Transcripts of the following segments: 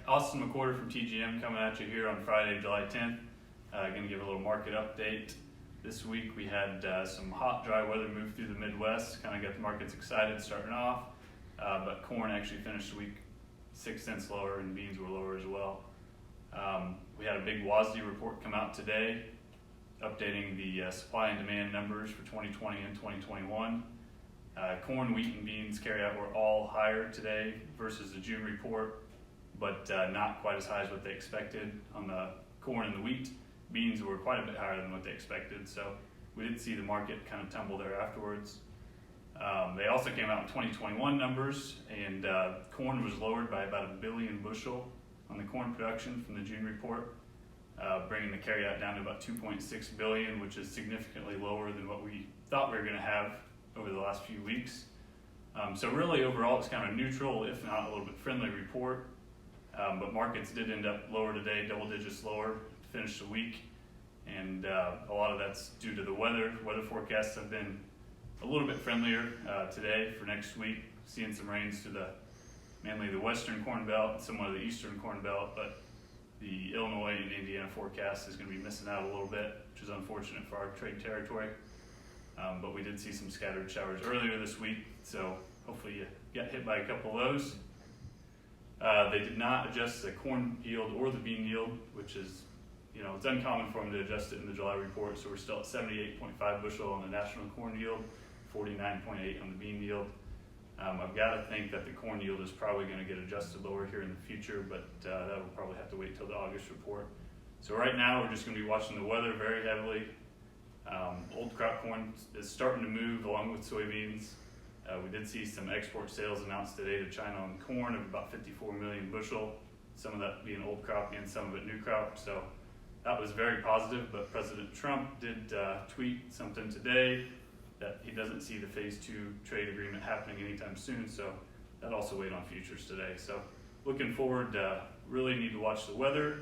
Austin McWhorter from TGM coming at you here on Friday, July 10th. Going to give a little market update. This week we had some hot, dry weather move through the Midwest, kind of got the markets excited starting off, but corn actually finished the week 6 cents lower and beans were lower as well. We had a big WASDE report come out today, updating the supply and demand numbers for 2020 and 2021. Corn, wheat, and beans carryout were all higher today versus the June report, but not quite as high as what they expected on the corn and the wheat. Beans were quite a bit higher than what they expected, so we did see the market kind of tumble there afterwards. They also came out with 2021 numbers, and corn was lowered by about 1 billion bushel on the corn production from the June report, bringing the carryout down to about 2.6 billion, which is significantly lower than what we thought we were going to have over the last few weeks. So really overall it's kind of neutral, if not a little bit friendly report, but markets did end up lower today, double digits lower to finish the week, and a lot of that's due to the weather. Weather forecasts have been a little bit friendlier today for next week, seeing some rains to mainly the western corn belt and somewhat of the eastern corn belt, but the Illinois and Indiana forecast is going to be missing out a little bit, which is unfortunate for our trade territory. But we did see some scattered showers earlier this week, so hopefully you got hit by a couple of those. They did not adjust the corn yield or the bean yield, which is, it's uncommon for them to adjust it in the July report, so we're still at 78.5 bushel on the national corn yield, 49.8 on the bean yield. I've got to think that the corn yield is probably going to get adjusted lower here in the future, but that will probably have to wait till the August report. So right now we're just going to be watching the weather very heavily. Old crop corn is starting to move along with soybeans. We did see some export sales announced today to China on corn of about 54 million bushel, some of that being old crop and some of it new crop. So that was very positive, but President Trump did tweet something today that he doesn't see the phase 2 trade agreement happening anytime soon, so that also weighed on futures today. So looking forward, really need to watch the weather.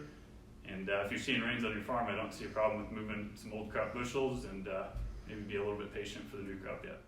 And if you're seeing rains on your farm, I don't see a problem with moving some old crop bushels, and maybe be a little bit patient for the new crop yet.